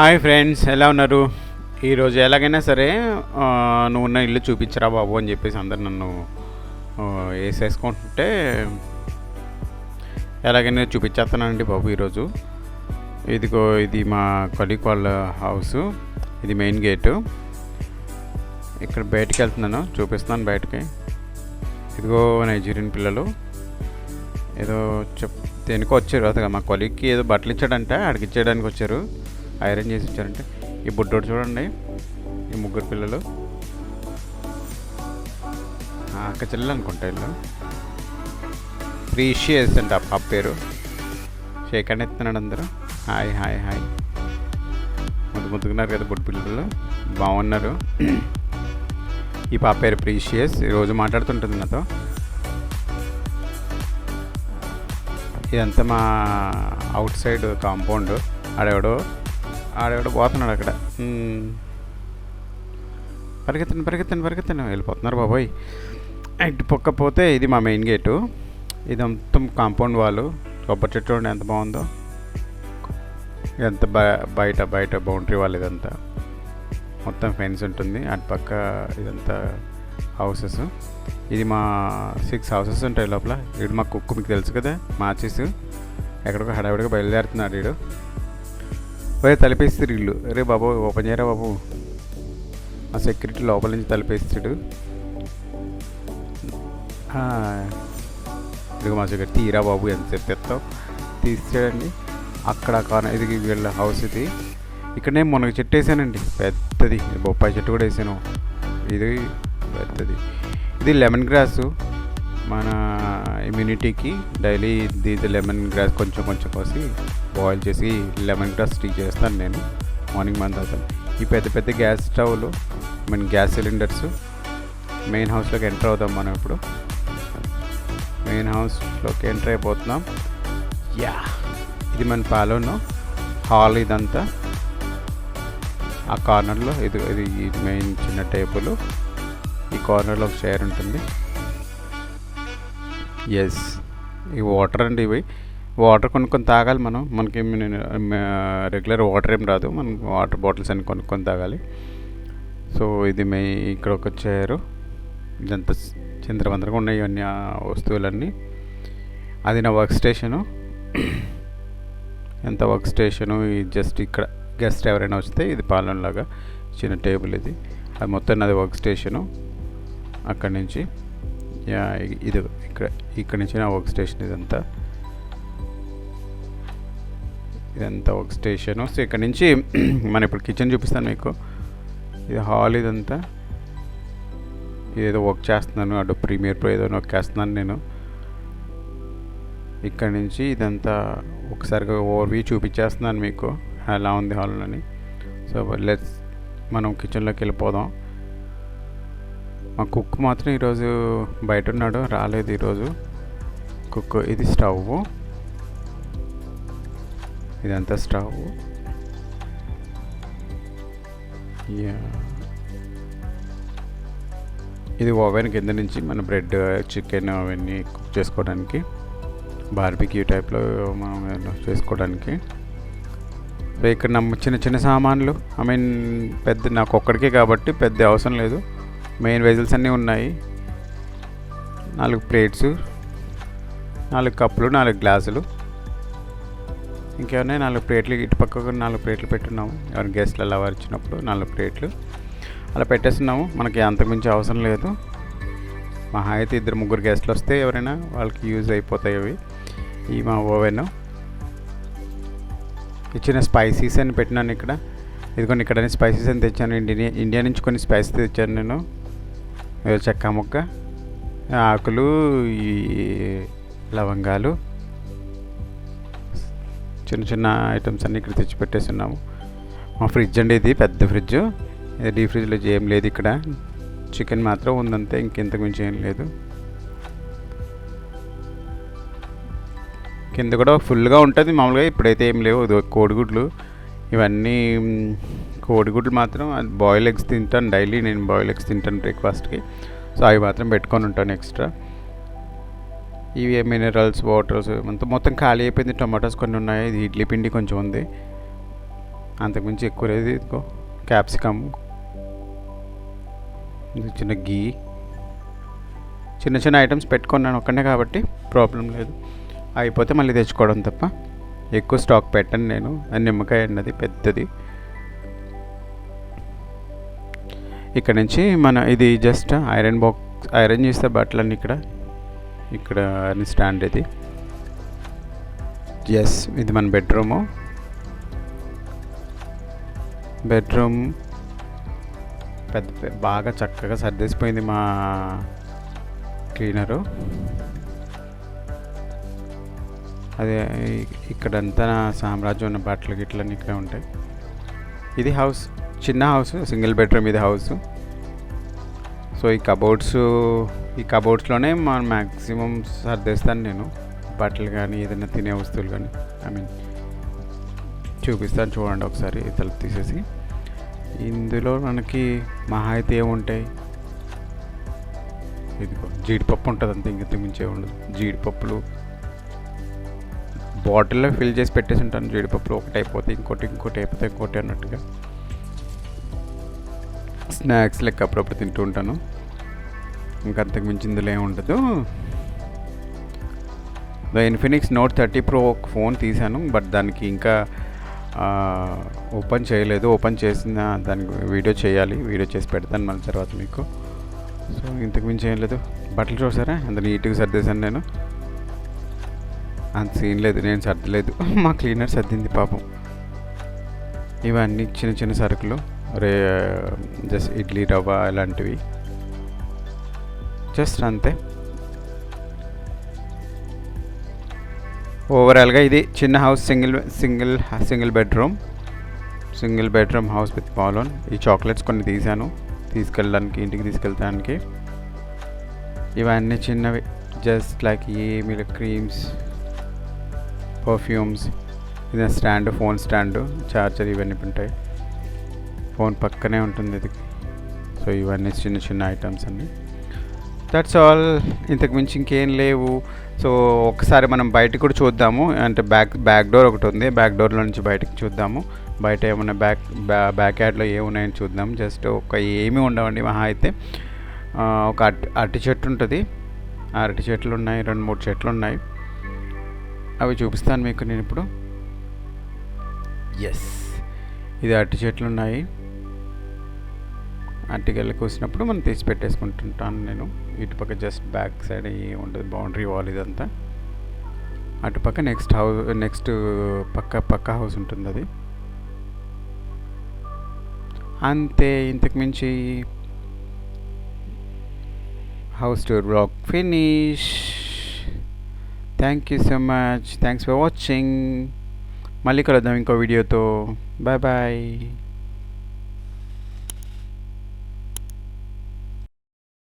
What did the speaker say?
Hi friends, ఎలా ఉన్నారు? ఈరోజు ఎలాగైనా సరే నువ్వు ఉన్న ఇల్లు చూపించరా బాబు అని చెప్పేసి అందరు నన్ను వేసేసుకుంటుంటే ఎలాగైనా చూపించేస్తానండి బాబు. ఈరోజు ఇదిగో ఇది మా కొలీగ్ వాళ్ళ హౌస్. ఇది మెయిన్ గేటు. ఇక్కడ బయటికి వెళ్తున్నాను, చూపిస్తున్నాను బయటకి. ఇదిగో నైజీరియన్ పిల్లలు ఏదో దేనికో వచ్చారు. అతగా మా కొలీగ్కి ఏదో బట్టలు ఇచ్చాడంటే ఆడికి ఇచ్చేయడానికి వచ్చారు, ఐరన్ చేసి ఇచ్చారంటే. ఈ బుడ్డోడు చూడండి, ఈ ముగ్గురు పిల్లలు అక్క చెల్లెలు అనుకుంటా. వీళ్ళు ప్రీషియస్ అంటే ఆ పేరు. షేక్ హ్యాండ్ ఎత్తున్నాడు అందరూ. Hi hi hi. ముద్దుకున్నారు కదా బుడ్డు పిల్లలు, బాగున్నారు. ఈ పాప పేరు ప్రీషియస్, ఈరోజు మాట్లాడుతుంటుంది నాతో. ఇదంతా మా అవుట్ సైడ్ కాంపౌండ్. ఆడెవడో పోతున్నాడు అక్కడ. పరిగెత్తను వెళ్ళిపోతున్నారు బాబోయ్. ఇటు పక్క పోతే ఇది మా మెయిన్ గేటు. ఇది మొత్తం కాంపౌండ్ వాళ్ళు. కొబ్బరి చెట్టు చూడండి ఎంత బాగుందో. ఇదంతా బయట బౌండరీ వాళ్ళు. ఇదంతా మొత్తం ఫెన్స్ ఉంటుంది. అటు పక్క ఇదంతా హౌసెస్. ఇది మా 6 హౌసెస్ ఉంటాయి లోపల. వీడు మా కుక్కు, మీకు తెలుసు కదా, మార్చేసి ఎక్కడికో హడావిడిగా బయలుదేరుతున్నాడు వీడు. పోయి తలిపేస్తారు ఇల్లు. రే బాబు ఓపెన్ చేయరా బాబు. మా సెక్యూరిటీ లోపల నుంచి తలిపేస్తాడు. ఇదిగో మా సెక్యూరిటీ, తీరా బాబు ఎంతసేపు తెస్తావు, తీసాడండి. అక్కడ ఇది వీళ్ళ హౌస్. ఇది ఇక్కడనే మునగ చెట్టు వేసానండి, పెద్దది. బొప్పాయి చెట్టు కూడా వేసాను, ఇది పెద్దది. ఇది లెమన్ గ్రాసు. మన ఇమ్యూనిటీకి డైలీ ఇది లెమన్ గ్రాస్ కొంచెం కోసి బాయిల్ చేసి లెమన్ గ్రాస్ టీ చేస్తాను నేను మార్నింగ్ తాగుతాను. ఈ పెద్ద గ్యాస్ స్టవ్లు, గ్యాస్ సిలిండర్స్. మెయిన్ హౌస్లోకి ఎంటర్ అవుతాం మనం ఇప్పుడు. మెయిన్ హౌస్లోకి ఎంటర్ అయిపోతున్నాం. ఇది మన పాలోను హాల్. ఇదంతా ఆ కార్నర్లో ఇది మెయిన్ చిన్న టేబుల్. ఈ కార్నర్లో ఒక చైర్ ఉంటుంది. ఎస్, ఈ వాటర్ అండి. ఇవి వాటర్ కొనుక్కొని తాగాలి మనం. మనకి రెగ్యులర్ వాటర్ ఏం రాదు, మనం వాటర్ బాటిల్స్ అన్ని కొనుక్కొని తాగాలి. సో ఇది ఇక్కడ ఒక చైరు. ఇదంతా చిందరవందరగా ఉన్నాయి ఇవన్నీ వస్తువులన్నీ. అది నా వర్క్ స్టేషను. ఎంత వర్క్ స్టేషను. జస్ట్ ఇక్కడ గెస్ట్ ఎవరైనా వస్తే ఇది పాలనలాగా చిన్న టేబుల్. ఇది అది మొత్తం నాది వర్క్ స్టేషను. అక్కడి నుంచి ఇది ఇక్కడ నుంచి నా వర్క్ స్టేషన్. ఇదంతా వర్క్ స్టేషను. సో ఇక్కడ నుంచి మనం ఇప్పుడు కిచెన్ చూపిస్తాను మీకు. ఇది హాల్. ఇదంతా ఏదో వర్క్ చేస్తున్నాను, అటు ప్రీమియర్ ప్రో ఏదో నొక్కేస్తున్నాను నేను. ఇక్కడ నుంచి ఇదంతా ఒకసారిగా ఓవర్వ్యూ చూపించేస్తున్నాను మీకు, ఎలా ఉంది హాల్ అని. సో మనం కిచెన్లోకి వెళ్ళిపోదాం. మా కుక్ మాత్రం ఈరోజు బయట ఉన్నాడు, రాలేదు ఈరోజు కుక్. ఇది స్టవ్, ఇదంతా స్టవ్. ఇది ఓవెన్ కింద నుంచి మన బ్రెడ్, చికెన్ అవన్నీ కుక్ చేసుకోవడానికి, బార్బిక్యూ టైప్లో మనం చేసుకోవడానికి. సో ఇక్కడ చిన్న సామాన్లు, పెద్ద నాకు ఒక్కడికే కాబట్టి పెద్ద అవసరం లేదు. మెయిన్ వెజల్స్ అన్నీ ఉన్నాయి. 4 ప్లేట్స్, 4 కప్పులు, 4 గ్లాసులు. ఇంకేమన్నా 4 ప్లేట్లు. ఇటు పక్క 4 ప్లేట్లు పెట్టున్నాము. ఎవరైనా గెస్ట్లు అలా వచ్చినప్పుడు 4 ప్లేట్లు అలా పెట్టేస్తున్నాము. మనకి అంతకుమించి అవసరం లేదు. మహా అయితే 2-3 గెస్ట్లు వస్తే ఎవరైనా వాళ్ళకి యూజ్ అయిపోతాయి అవి. ఈ మా ఓవెన్. ఇచ్చిన స్పైసీస్ అని పెట్టినాను ఇక్కడ. ఇదిగోండి, ఇక్కడ స్పైసీస్ అని తెచ్చాను. ఇండియా నుంచి కొన్ని స్పైసెస్ తెచ్చాను నేను. చెక్క ముక్క, ఆకులు, ఈ లవంగాలు, చిన్న ఐటమ్స్ అన్నీ ఇక్కడ తెచ్చి పెట్టేస్తున్నాము. మా ఫ్రిడ్జ్ అండి, ఇది పెద్ద ఫ్రిడ్జ్. ఇది డీ ఫ్రిడ్జ్లో ఏం లేదు ఇక్కడ. చికెన్ మాత్రం ఉందంతే, ఇంకెంతకు మించి ఏం లేదు. కింద కూడా ఫుల్గా ఉంటుంది మామూలుగా. ఇప్పుడైతే ఏం లేవు. కోడిగుడ్లు, ఇవన్నీ కోడిగుడ్లు మాత్రం. బాయిల్ ఎగ్స్ తింటాను డైలీ. నేను బాయిల్ ఎగ్స్ తింటాను బ్రేక్ఫాస్ట్కి. సో అవి మాత్రం పెట్టుకొని ఉంటాను ఎక్స్ట్రా. ఇవి మినరల్స్, వాటర్స్ మొత్తం ఖాళీ అయిపోయింది. టొమాటోస్ కొన్ని ఉన్నాయి. ఇది ఇడ్లీ పిండి కొంచెం ఉంది. అంతకుమించి ఎక్కువ లేదు. ఇదిగో క్యాప్సికమ్, ఇది చిన్న గీ, చిన్న చిన్న ఐటమ్స్ పెట్టుకున్నాను ఒక్కనే కాబట్టి ప్రాబ్లం లేదు. అయిపోతే మళ్ళీ తెచ్చుకోవడం తప్ప ఎక్కువ స్టాక్ పెట్టను నేను. అది నిమ్మకాయ అన్నది పెద్దది. ఇక్కడ నుంచి ఇది జస్ట్ ఐరన్ బాక్స్, ఐరన్ చేస్తే బట్టలన్నీ ఇక్కడ అని స్టాండ్ ఇది. ఎస్, ఇది మన బెడ్రూమ్ బాగా చక్కగా సర్దేసిపోయింది మా క్లీనరు. అదే ఇక్కడంతా సామ్రాజ్యం ఉన్న బట్టలు గిట్లన్నీ ఇక్కడే ఉంటాయి. ఇది హౌస్, చిన్న హౌస్, సింగిల్ బెడ్రూమ్ ఇది హౌస్. సో ఈ కబోర్డ్స్లోనే మనం మ్యాక్సిమం సర్దేస్తాను నేను బట్టలు కానీ ఏదైనా తినే వస్తువులు కానీ. చూపిస్తాను చూడండి ఒకసారి తలుపు తీసేసి. ఇందులో మనకి మహా అయితే ఏముంటాయి, ఇదిగో జీడిపప్పు ఉంటుంది అంతే, ఇంక మించే ఉండదు. జీడిపప్పులు బాటిల్లో ఫిల్ చేసి పెట్టేసి ఉంటాను. జీడిపప్పులు ఒకటి అయిపోతే ఇంకోటి అయిపోతే ఇంకోటి అన్నట్టుగా స్నాక్స్ లెక్క అప్పుడప్పుడు తింటూ ఉంటాను. ఇంకా అంతకు మించి ఇందులో ఏమి ఉండదు. ద ఇన్ఫినిక్స్ నోట్ 30 Pro ఒక ఫోన్ తీశాను, బట్ దానికి ఇంకా ఓపెన్ చేయలేదు. ఓపెన్ చేసిన దానికి వీడియో చేయాలి, వీడియో చేసి పెడతాను మళ్ళీ తర్వాత మీకు. సో ఇంతకు మించి ఏం లేదు. బట్టలు చూసారా ఎంత నీట్గా సర్దేశాను నేను. అంత సీన్ లేదు, నేను సర్దలేదు, మా క్లీనర్ సర్దింది పాపం. ఇవన్నీ చిన్న చిన్న సరుకులు, జస్ట్ ఇడ్లీ రవ్వ ఇలాంటివి, జస్ట్ అంతే. ఓవరాల్గా ఇది చిన్న house, single bedroom house with పాలోన్. ఈ చాక్లెట్స్ కొన్ని తీసాను తీసుకెళ్ళడానికి, ఇంటికి తీసుకెళ్ళడానికి. ఇవన్నీ చిన్నవి, just like milk creams, perfumes. ఇది స్టాండ్, ఫోన్ స్టాండ్, చార్జర్ ఇవన్నీ ఉంటాయి. ఫోన్ పక్కనే ఉంటుంది ఇది. సో ఇవన్నీ చిన్న చిన్న ఐటమ్స్ అన్నీ. దట్స్ ఆల్, ఇంతకు మించి ఇంకేం లేవు. సో ఒకసారి మనం బయటకు కూడా చూద్దాము. అంటే బ్యాక్ డోర్ ఒకటి ఉంది, బ్యాక్ డోర్లో నుంచి బయటకు చూద్దాము. బయట ఏమన్నా బ్యాక్ యార్డ్లో ఏమున్నాయని చూద్దాం. జస్ట్ ఏమీ ఉండవండి మహా అయితే. ఒక అరటి చెట్టు ఉంటుంది, అరటి చెట్లు ఉన్నాయి, 2-3 చెట్లు ఉన్నాయి. అవి చూపిస్తాను మీకు నేను ఇప్పుడు. ఎస్, ఇది అరటి చెట్లు ఉన్నాయి. అరటికెళ్ళి కూసినప్పుడు మనం తీసి పెట్టేసుకుంటుంటాను నేను. ఇటుపక్క జస్ట్ బ్యాక్ సైడ్ ఉంటుంది, బౌండరీ వాల్ ఇదంతా. అటుపక్క నెక్స్ట్ పక్క హౌస్ ఉంటుంది అది. అంతే, ఇంతకు మించి house tour blog finish. Thank you so much, thanks for watching. మళ్ళీ కలుద్దాం ఇంకో వీడియోతో. Bye bye.